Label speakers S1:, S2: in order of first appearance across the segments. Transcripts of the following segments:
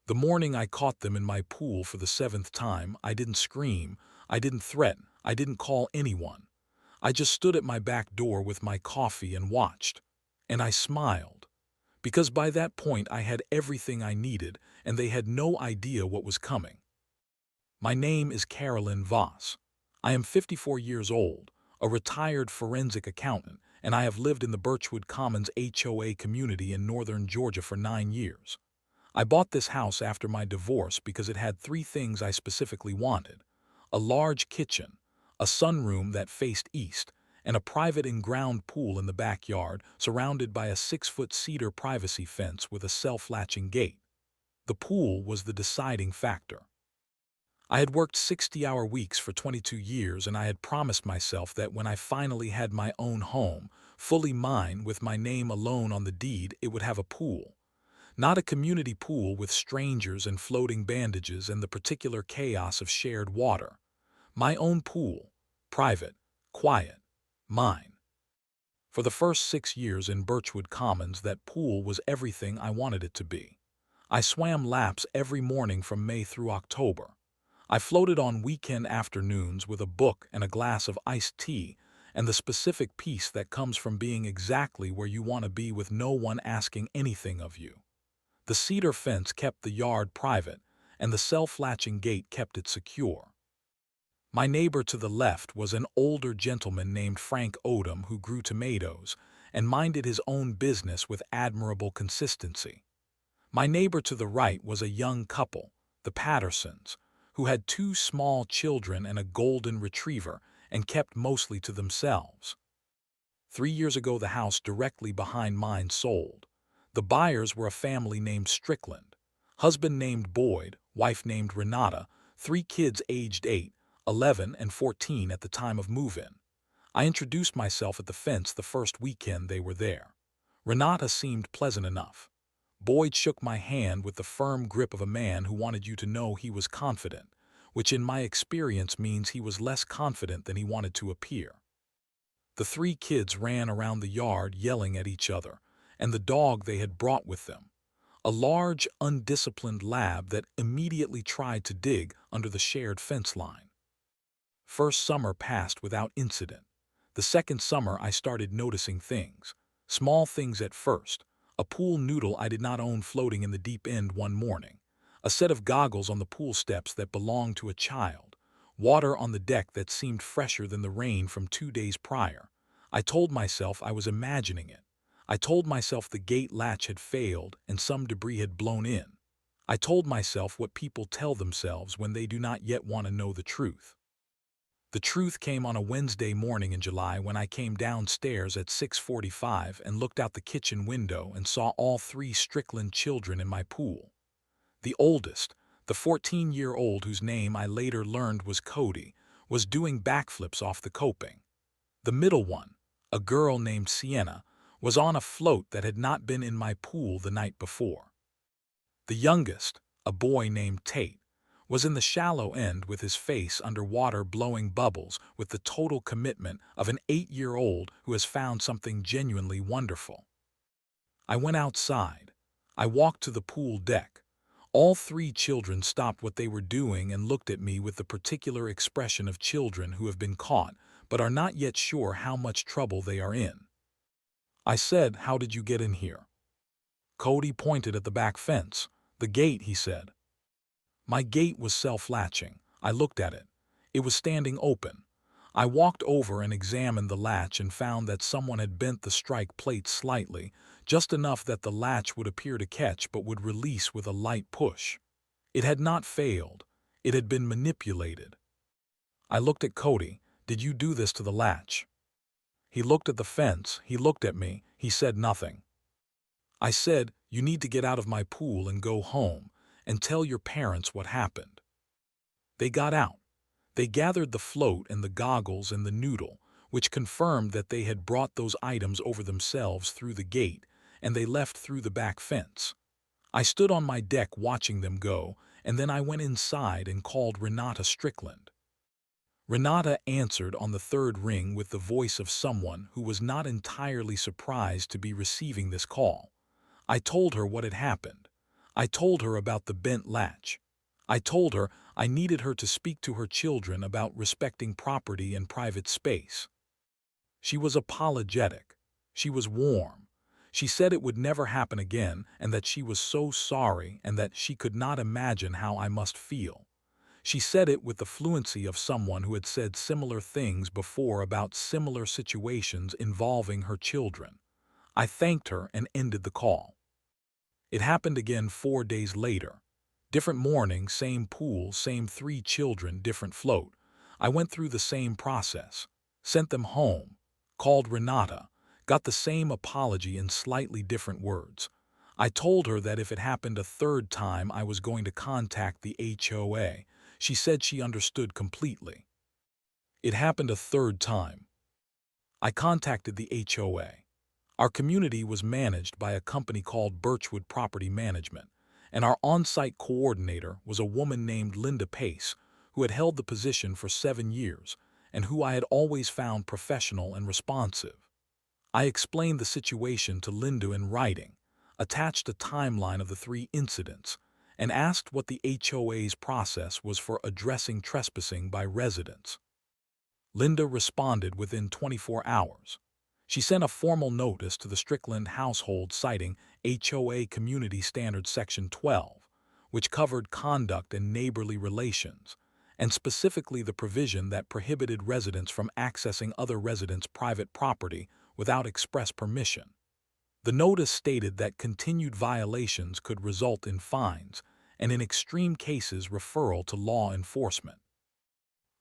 S1: The morning I caught them in my pool for the seventh time, I didn't scream, I didn't threaten, I didn't call anyone. I just stood at my back door with my coffee and watched. And I smiled. Because by that point I had everything I needed, and they had no idea what was coming. My name is Carolyn Voss. I am 54 years old, a retired forensic accountant, and I have lived in the Birchwood Commons HOA community in northern Georgia for 9 years. I bought this house after my divorce because it had three things I specifically wanted: a large kitchen, a sunroom that faced east, and a private in-ground pool in the backyard surrounded by a 6-foot cedar privacy fence with a self-latching gate. The pool was the deciding factor. I had worked 60-hour weeks for 22 years, and I had promised myself that when I finally had my own home, fully mine with my name alone on the deed, it would have a pool. Not a community pool with strangers and floating bandages and the particular chaos of shared water. My own pool. Private. Quiet. Mine. For the first 6 years in Birchwood Commons, that pool was everything I wanted it to be. I swam laps every morning from May through October. I floated on weekend afternoons with a book and a glass of iced tea, and the specific peace that comes from being exactly where you want to be with no one asking anything of you. The cedar fence kept the yard private, and the self-latching gate kept it secure. My neighbor to the left was an older gentleman named Frank Odom who grew tomatoes and minded his own business with admirable consistency. My neighbor to the right was a young couple, the Pattersons, who had two small children and a golden retriever and kept mostly to themselves. 3 years ago, the house directly behind mine sold. The buyers were a family named Strickland, husband named Boyd, wife named Renata, three kids aged 8, 11, and 14 at the time of move-in. I introduced myself at the fence the first weekend they were there. Renata seemed pleasant enough. Boyd shook my hand with the firm grip of a man who wanted you to know he was confident, which in my experience means he was less confident than he wanted to appear. The three kids ran around the yard yelling at each other, and the dog they had brought with them, a large, undisciplined lab that immediately tried to dig under the shared fence line. First summer passed without incident. The second summer I started noticing things. Small things at first: a pool noodle I did not own floating in the deep end one morning, a set of goggles on the pool steps that belonged to a child, water on the deck that seemed fresher than the rain from 2 days prior. I told myself I was imagining it. I told myself the gate latch had failed and some debris had blown in. I told myself what people tell themselves when they do not yet want to know the truth. The truth came on a Wednesday morning in July when I came downstairs at 6:45 and looked out the kitchen window and saw all three Strickland children in my pool. The oldest, the 14-year-old whose name I later learned was Cody, was doing backflips off the coping. The middle one, a girl named Sienna, was on a float that had not been in my pool the night before. The youngest, a boy named Tate, was in the shallow end with his face under water blowing bubbles with the total commitment of an 8-year-old who has found something genuinely wonderful. I went outside. I walked to the pool deck. All three children stopped what they were doing and looked at me with the particular expression of children who have been caught but are not yet sure how much trouble they are in. I said, "How did you get in here?" Cody pointed at the back fence. "The gate," he said. My gate was self-latching. I looked at it. It was standing open. I walked over and examined the latch and found that someone had bent the strike plate slightly, just enough that the latch would appear to catch but would release with a light push. It had not failed. It had been manipulated. I looked at Cody. "Did you do this to the latch?" He looked at the fence. He looked at me. He said nothing. I said, "You need to get out of my pool and go home and tell your parents what happened." They got out. They gathered the float and the goggles and the noodle, which confirmed that they had brought those items over themselves through the gate, and they left through the back fence. I stood on my deck watching them go, and then I went inside and called Renata Strickland. Renata answered on the third ring with the voice of someone who was not entirely surprised to be receiving this call. I told her what had happened. I told her about the bent latch. I told her I needed her to speak to her children about respecting property and private space. She was apologetic. She was warm. She said it would never happen again and that she was so sorry and that she could not imagine how I must feel. She said it with the fluency of someone who had said similar things before about similar situations involving her children. I thanked her and ended the call. It happened again 4 days later. Different morning, same pool, same 3 children, different float. I went through the same process. Sent them home. Called Renata. Got the same apology in slightly different words. I told her that if it happened a third time I was going to contact the HOA. She said she understood completely. It happened a third time. I contacted the HOA. Our community was managed by a company called Birchwood Property Management, and our on-site coordinator was a woman named Linda Pace, who had held the position for 7 years and who I had always found professional and responsive. I explained the situation to Linda in writing, attached a timeline of the 3 incidents, and asked what the HOA's process was for addressing trespassing by residents. Linda responded within 24 hours. She sent a formal notice to the Strickland household citing HOA Community Standards Section 12, which covered conduct and neighborly relations, and specifically the provision that prohibited residents from accessing other residents' private property without express permission. The notice stated that continued violations could result in fines and in extreme cases referral to law enforcement.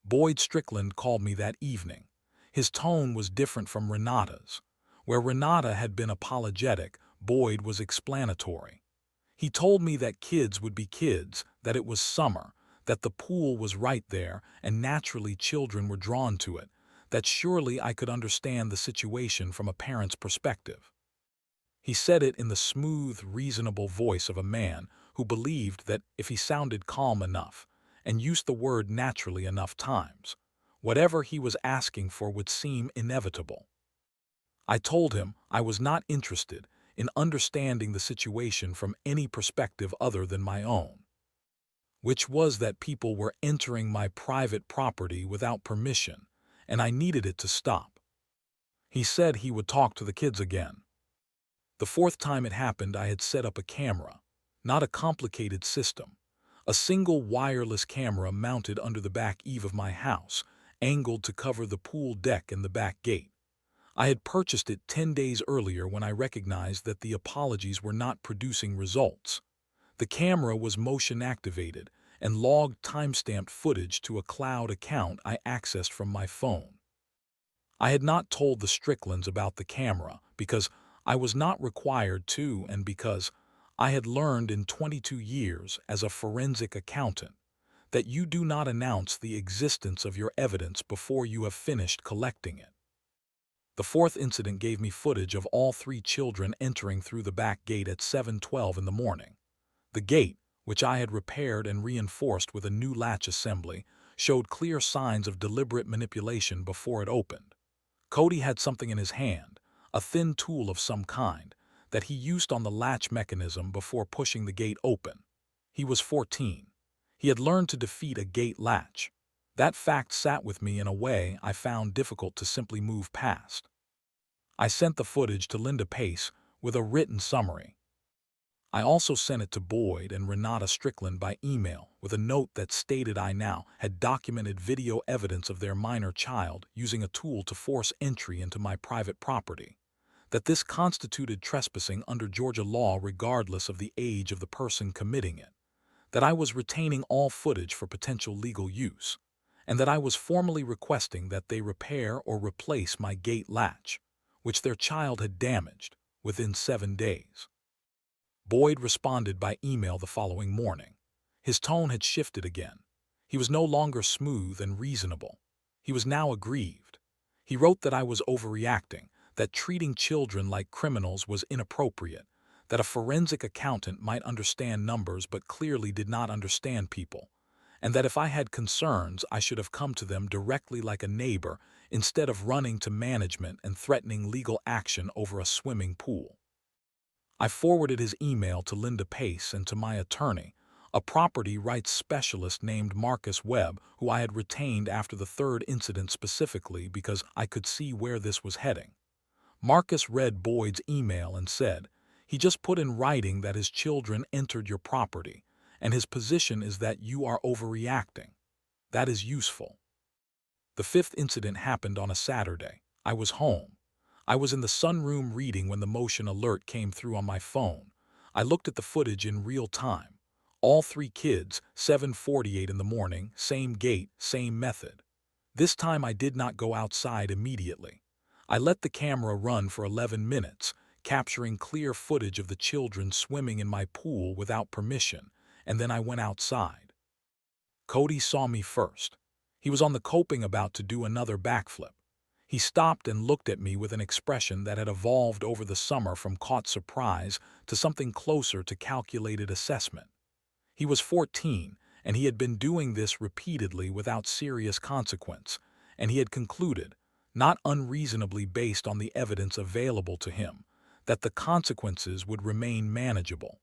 S1: Boyd Strickland called me that evening. His tone was different from Renata's. Where Renata had been apologetic, Boyd was explanatory. He told me that kids would be kids, that it was summer, that the pool was right there and naturally children were drawn to it, that surely I could understand the situation from a parent's perspective. He said it in the smooth, reasonable voice of a man who believed that if he sounded calm enough and used the word naturally enough times, whatever he was asking for would seem inevitable. I told him I was not interested in understanding the situation from any perspective other than my own, which was that people were entering my private property without permission, and I needed it to stop. He said he would talk to the kids again. The 4th time it happened, I had set up a camera, not a complicated system, a single wireless camera mounted under the back eave of my house, angled to cover the pool deck and the back gate. I had purchased it 10 days earlier when I recognized that the apologies were not producing results. The camera was motion activated and logged timestamped footage to a cloud account I accessed from my phone. I had not told the Stricklands about the camera because I was not required to and because I had learned in 22 years as a forensic accountant that you do not announce the existence of your evidence before you have finished collecting it. The 4th incident gave me footage of all 3 children entering through the back gate at 7:12 in the morning. The gate, which I had repaired and reinforced with a new latch assembly, showed clear signs of deliberate manipulation before it opened. Cody had something in his hand, a thin tool of some kind, that he used on the latch mechanism before pushing the gate open. He was 14. He had learned to defeat a gate latch. That fact sat with me in a way I found difficult to simply move past. I sent the footage to Linda Pace with a written summary. I also sent it to Boyd and Renata Strickland by email with a note that stated I now had documented video evidence of their minor child using a tool to force entry into my private property, that this constituted trespassing under Georgia law regardless of the age of the person committing it, that I was retaining all footage for potential legal use, and that I was formally requesting that they repair or replace my gate latch, which their child had damaged, within 7 days. Boyd responded by email the following morning. His tone had shifted again. He was no longer smooth and reasonable. He was now aggrieved. He wrote that I was overreacting, that treating children like criminals was inappropriate, that a forensic accountant might understand numbers but clearly did not understand people, and that if I had concerns I should have come to them directly like a neighbor instead of running to management and threatening legal action over a swimming pool. I forwarded his email to Linda Pace and to my attorney, a property rights specialist named Marcus Webb, who I had retained after the third incident specifically because I could see where this was heading. Marcus read Boyd's email and said, "He just put in writing that his children entered your property, and his position is that you are overreacting. That is useful." The fifth incident happened on a Saturday. I was home. I was in the sunroom reading when the motion alert came through on my phone. I looked at the footage in real time. All three kids, 7:48 in the morning, same gate, same method. This time I did not go outside immediately. I let the camera run for 11 minutes, capturing clear footage of the children swimming in my pool without permission, and then I went outside. Cody saw me first. He was on the coping about to do another backflip. He stopped and looked at me with an expression that had evolved over the summer from caught surprise to something closer to calculated assessment. He was 14, and he had been doing this repeatedly without serious consequence, and he had concluded, not unreasonably based on the evidence available to him, that the consequences would remain manageable.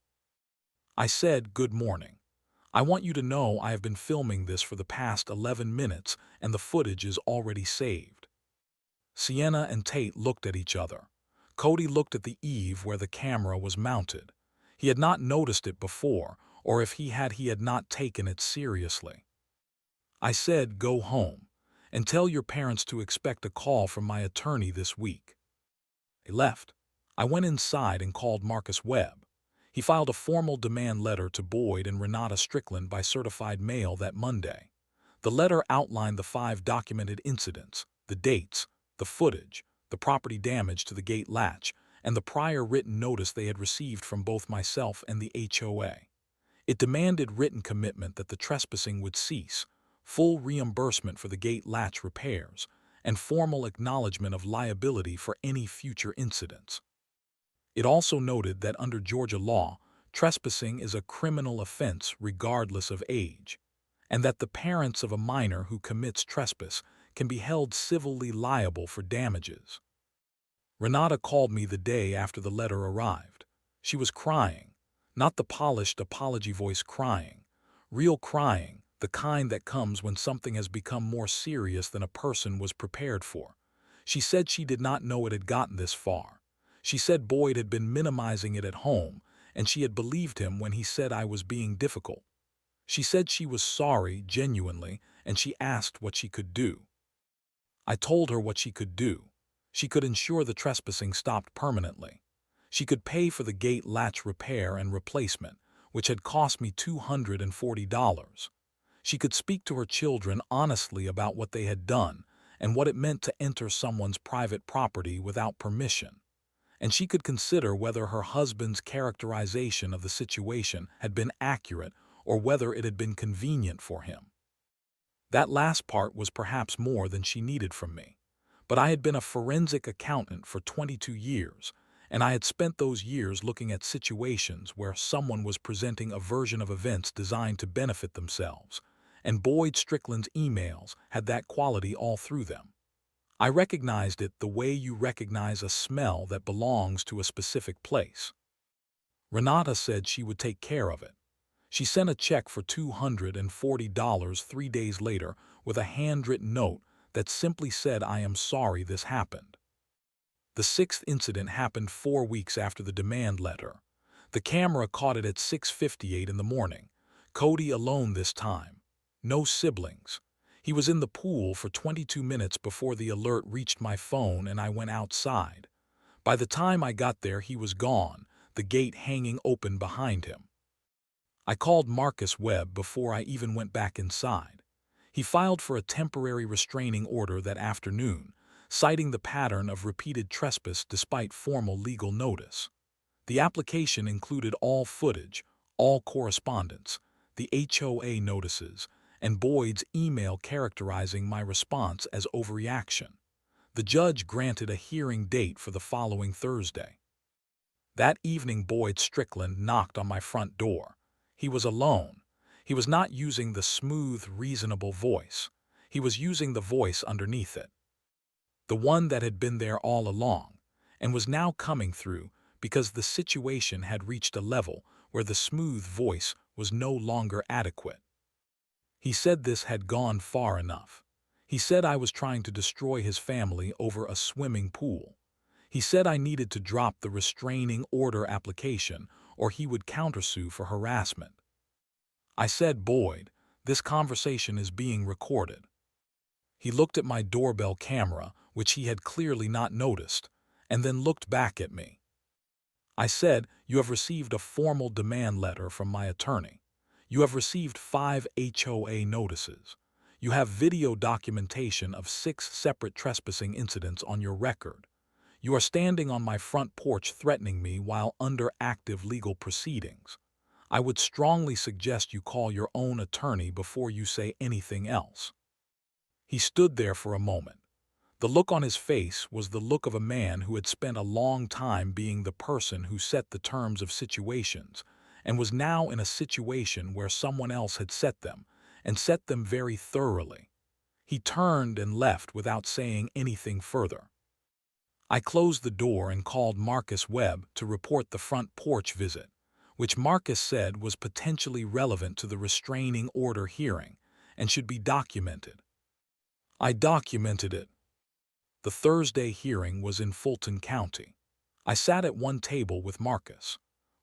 S1: I said, "Good morning. I want you to know I have been filming this for the past 11 minutes and the footage is already saved." Sienna and Tate looked at each other. Cody looked at the eave where the camera was mounted. He had not noticed it before, or if he had not taken it seriously. I said, "Go home, and tell your parents to expect a call from my attorney this week." They left. I went inside and called Marcus Webb. He filed a formal demand letter to Boyd and Renata Strickland by certified mail that Monday. The letter outlined the 5 documented incidents, the dates, the footage, the property damage to the gate latch, and the prior written notice they had received from both myself and the HOA. It demanded written commitment that the trespassing would cease, full reimbursement for the gate latch repairs, and formal acknowledgement of liability for any future incidents. It also noted that under Georgia law, trespassing is a criminal offense regardless of age, and that the parents of a minor who commits trespass can be held civilly liable for damages. Renata called me the day after the letter arrived. She was crying, not the polished apology voice crying, real crying, the kind that comes when something has become more serious than a person was prepared for. She said she did not know it had gotten this far. She said Boyd had been minimizing it at home, and she had believed him when he said I was being difficult. She said she was sorry, genuinely, and she asked what she could do. I told her what she could do. She could ensure the trespassing stopped permanently. She could pay for the gate latch repair and replacement, which had cost me $240. She could speak to her children honestly about what they had done and what it meant to enter someone's private property without permission. And she could consider whether her husband's characterization of the situation had been accurate or whether it had been convenient for him. That last part was perhaps more than she needed from me. But I had been a forensic accountant for 22 years, and I had spent those years looking at situations where someone was presenting a version of events designed to benefit themselves, and Boyd Strickland's emails had that quality all through them. I recognized it the way you recognize a smell that belongs to a specific place. Renata said she would take care of it. She sent a check for $240 3 days later with a handwritten note that simply said, "I am sorry this happened." The sixth incident happened 4 weeks after the demand letter. The camera caught it at 6:58 in the morning. Cody alone this time. No siblings. He was in the pool for 22 minutes before the alert reached my phone and I went outside. By the time I got there, he was gone, the gate hanging open behind him. I called Marcus Webb before I even went back inside. He filed for a temporary restraining order that afternoon, citing the pattern of repeated trespass despite formal legal notice. The application included all footage, all correspondence, the HOA notices, and Boyd's email characterizing my response as overreaction. The judge granted a hearing date for the following Thursday. That evening, Boyd Strickland knocked on my front door. He was alone. He was not using the smooth, reasonable voice. He was using the voice underneath it. The one that had been there all along, and was now coming through, because the situation had reached a level where the smooth voice was no longer adequate. He said this had gone far enough. He said I was trying to destroy his family over a swimming pool. He said I needed to drop the restraining order application or he would countersue for harassment. I said, Boyd, this conversation is being recorded. He looked at my doorbell camera, which he had clearly not noticed, and then looked back at me. I said, you have received a formal demand letter from my attorney. You have received 5 HOA notices. You have video documentation of 6 separate trespassing incidents on your record. You are standing on my front porch threatening me while under active legal proceedings. I would strongly suggest you call your own attorney before you say anything else. He stood there for a moment. The look on his face was the look of a man who had spent a long time being the person who set the terms of situations and was now in a situation where someone else had set them, and set them very thoroughly. He turned and left without saying anything further. I closed the door and called Marcus Webb to report the front porch visit, which Marcus said was potentially relevant to the restraining order hearing and should be documented. I documented it. The Thursday hearing was in Fulton County. I sat at one table with Marcus.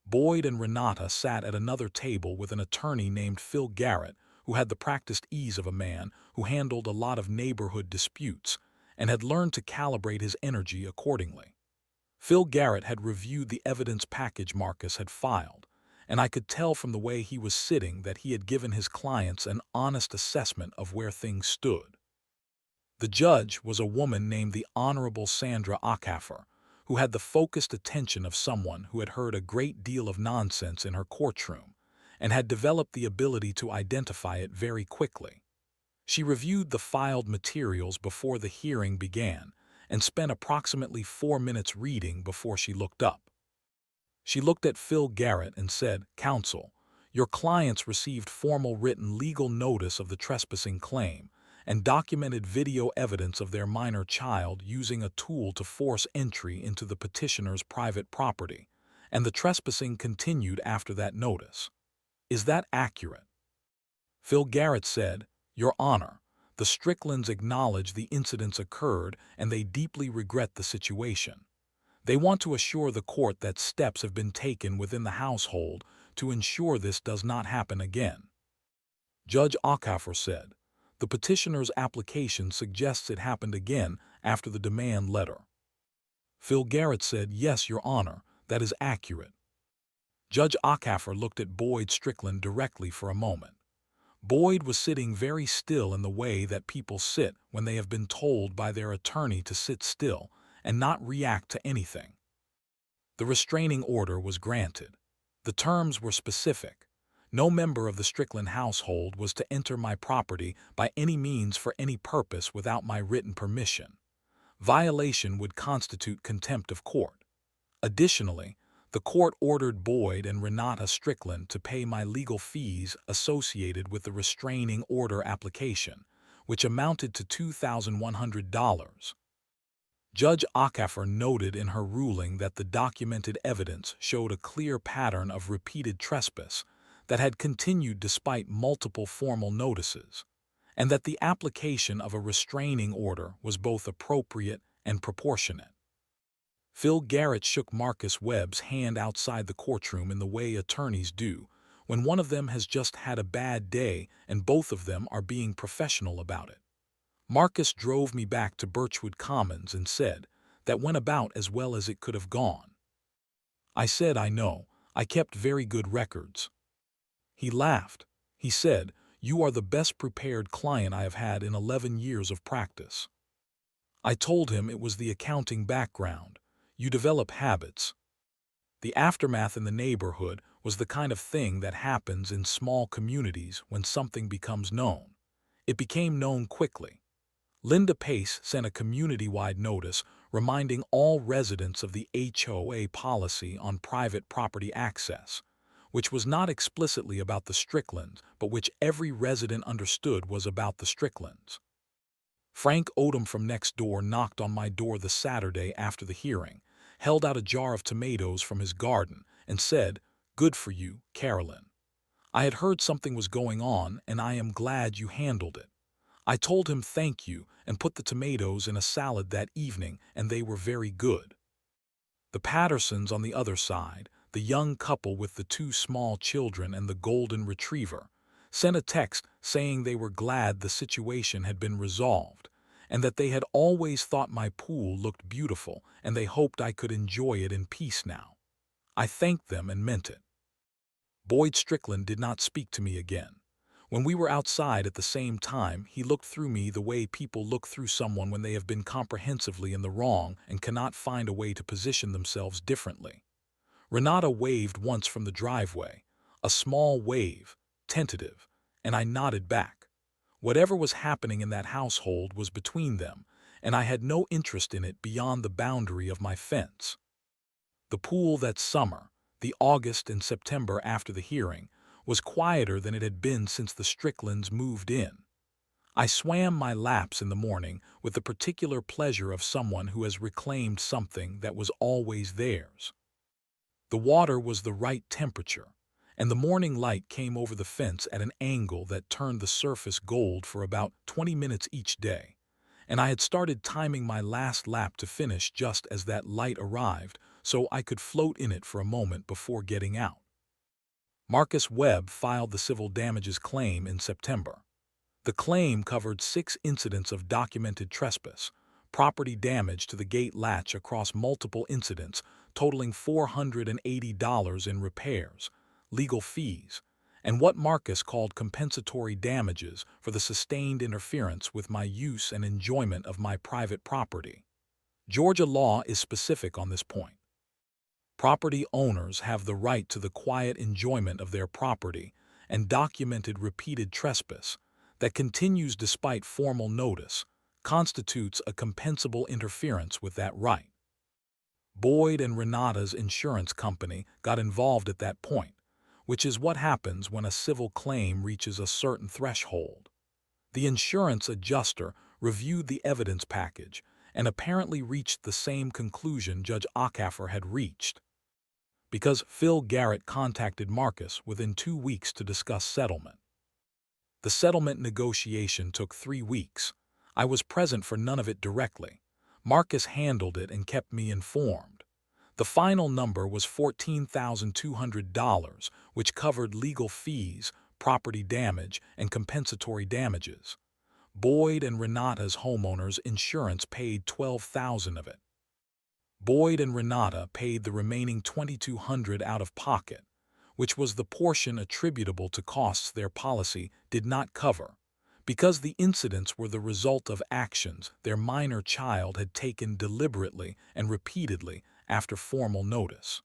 S1: Boyd and Renata sat at another table with an attorney named Phil Garrett, who had the practiced ease of a man who handled a lot of neighborhood disputes and had learned to calibrate his energy accordingly. Phil Garrett had reviewed the evidence package Marcus had filed, and I could tell from the way he was sitting that he had given his clients an honest assessment of where things stood. The judge was a woman named the Honorable Sandra Acaffer, who had the focused attention of someone who had heard a great deal of nonsense in her courtroom and had developed the ability to identify it very quickly. She reviewed the filed materials before the hearing began and spent approximately 4 minutes reading before she looked up. She looked at Phil Garrett and said, "Counsel, your clients received formal written legal notice of the trespassing claim and documented video evidence of their minor child using a tool to force entry into the petitioner's private property, and the trespassing continued after that notice. Is that accurate?" Phil Garrett said, "Your Honor, the Stricklands acknowledge the incidents occurred and they deeply regret the situation. They want to assure the court that steps have been taken within the household to ensure this does not happen again." Judge Acaffer said, "The petitioner's application suggests it happened again after the demand letter." Phil Garrett said, "Yes, Your Honor, that is accurate." Judge Acaffer looked at Boyd Strickland directly for a moment. Boyd was sitting very still in the way that people sit when they have been told by their attorney to sit still and not react to anything. The restraining order was granted. The terms were specific. No member of the Strickland household was to enter my property by any means for any purpose without my written permission. Violation would constitute contempt of court. Additionally, the court ordered Boyd and Renata Strickland to pay my legal fees associated with the restraining order application, which amounted to $2,100. Judge Acaffer noted in her ruling that the documented evidence showed a clear pattern of repeated trespass that had continued despite multiple formal notices, and that the application of a restraining order was both appropriate and proportionate. Phil Garrett shook Marcus Webb's hand outside the courtroom in the way attorneys do when one of them has just had a bad day and both of them are being professional about it. Marcus drove me back to Birchwood Commons and said, "That went about as well as it could have gone." I said, "I know, I kept very good records." He laughed. He said, "You are the best prepared client I have had in 11 years of practice." I told him it was the accounting background. You develop habits. The aftermath in the neighborhood was the kind of thing that happens in small communities when something becomes known. It became known quickly. Linda Pace sent a community-wide notice reminding all residents of the HOA policy on private property access, which was not explicitly about the Stricklands, but which every resident understood was about the Stricklands. Frank Odom from next door knocked on my door the Saturday after the hearing, held out a jar of tomatoes from his garden, and said, "Good for you, Carolyn. I had heard something was going on, and I am glad you handled it." I told him thank you and put the tomatoes in a salad that evening, and they were very good. The Pattersons on the other side, the young couple with the two small children and the golden retriever, sent a text saying they were glad the situation had been resolved, and that they had always thought my pool looked beautiful and they hoped I could enjoy it in peace now. I thanked them and meant it. Boyd Strickland did not speak to me again. When we were outside at the same time, he looked through me the way people look through someone when they have been comprehensively in the wrong and cannot find a way to position themselves differently. Renata waved once from the driveway, a small wave, tentative, and I nodded back. Whatever was happening in that household was between them, and I had no interest in it beyond the boundary of my fence. The pool that summer, the August and September after the hearing, was quieter than it had been since the Stricklands moved in. I swam my laps in the morning with the particular pleasure of someone who has reclaimed something that was always theirs. The water was the right temperature, and the morning light came over the fence at an angle that turned the surface gold for about 20 minutes each day, and I had started timing my last lap to finish just as that light arrived so I could float in it for a moment before getting out. Marcus Webb filed the civil damages claim in September. The claim covered 6 incidents of documented trespass, property damage to the gate latch across multiple incidents totaling $480 in repairs, legal fees, and what Marcus called compensatory damages for the sustained interference with my use and enjoyment of my private property. Georgia law is specific on this point. Property owners have the right to the quiet enjoyment of their property, and documented repeated trespass that continues despite formal notice constitutes a compensable interference with that right. Boyd and Renata's insurance company got involved at that point, which is what happens when a civil claim reaches a certain threshold. The insurance adjuster reviewed the evidence package and apparently reached the same conclusion Judge Acaffer had reached. Because Phil Garrett contacted Marcus within 2 weeks to discuss settlement. The settlement negotiation took 3 weeks. I was present for none of it directly. Marcus handled it and kept me informed. The final number was $14,200, which covered legal fees, property damage, and compensatory damages. Boyd and Renata's homeowners insurance paid $12,000 of it. Boyd and Renata paid the remaining $2,200 out of pocket, which was the portion attributable to costs their policy did not cover, because the incidents were the result of actions their minor child had taken deliberately and repeatedly after formal notice.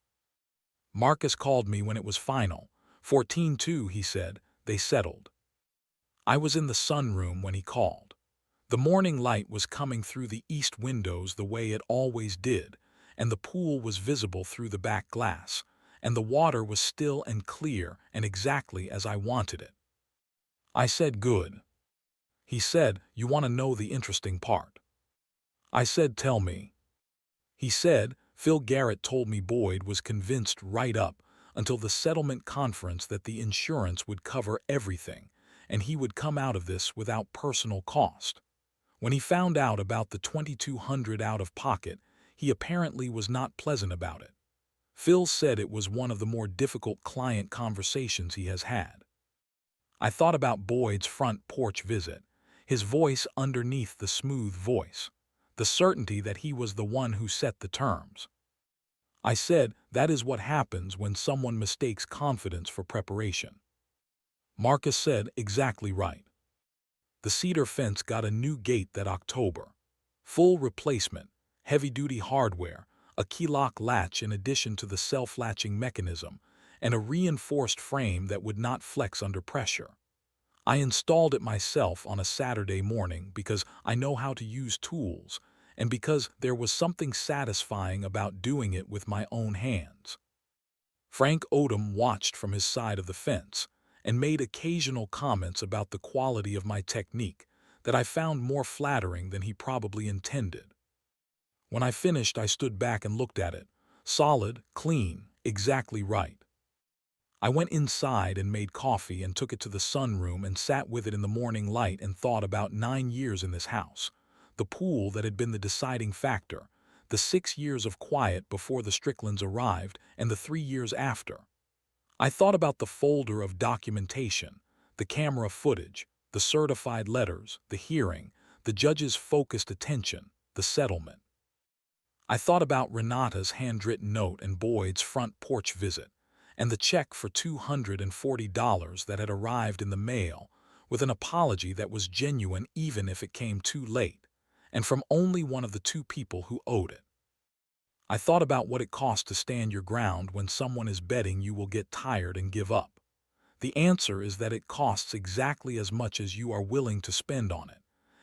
S1: Marcus called me when it was final. 14-2, he said, they settled. I was in the sunroom when he called. The morning light was coming through the east windows the way it always did, and the pool was visible through the back glass, and the water was still and clear and exactly as I wanted it. I said, "Good." He said, "You want to know the interesting part?" I said, "Tell me." He said, "Phil Garrett told me Boyd was convinced right up until the settlement conference that the insurance would cover everything, and he would come out of this without personal cost. When he found out about the $2,200 out of pocket, he apparently was not pleasant about it. Phil said it was one of the more difficult client conversations he has had." I thought about Boyd's front porch visit, his voice underneath the smooth voice, the certainty that he was the one who set the terms. I said, "That is what happens when someone mistakes confidence for preparation." Marcus said, "Exactly right." The cedar fence got a new gate that October. Full replacement, heavy-duty hardware, a key-lock latch in addition to the self-latching mechanism, and a reinforced frame that would not flex under pressure. I installed it myself on a Saturday morning because I know how to use tools, and because there was something satisfying about doing it with my own hands. Frank Odom watched from his side of the fence and made occasional comments about the quality of my technique that I found more flattering than he probably intended. When I finished, I stood back and looked at it. Solid, clean, exactly right. I went inside and made coffee and took it to the sunroom and sat with it in the morning light and thought about 9 years in this house. The pool that had been the deciding factor, the 6 years of quiet before the Stricklands arrived, and the 3 years after. I thought about the folder of documentation, the camera footage, the certified letters, the hearing, the judge's focused attention, the settlement. I thought about Renata's handwritten note and Boyd's front porch visit, and the check for $240 that had arrived in the mail, with an apology that was genuine even if it came too late, and from only one of the two people who owed it. I thought about what it costs to stand your ground when someone is betting you will get tired and give up. The answer is that it costs exactly as much as you are willing to spend on it,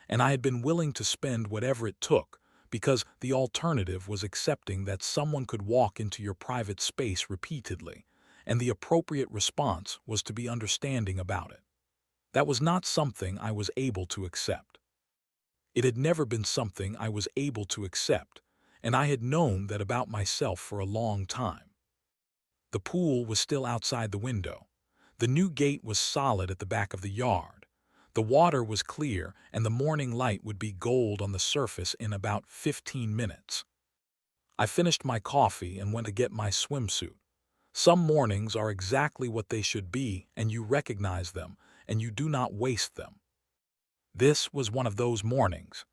S1: and I had been willing to spend whatever it took, because the alternative was accepting that someone could walk into your private space repeatedly, and the appropriate response was to be understanding about it. That was not something I was able to accept. It had never been something I was able to accept, and I had known that about myself for a long time. The pool was still outside the window. The new gate was solid at the back of the yard. The water was clear, and the morning light would be gold on the surface in about 15 minutes. I finished my coffee and went to get my swimsuit. Some mornings are exactly what they should be, and you recognize them, and you do not waste them. This was one of those mornings.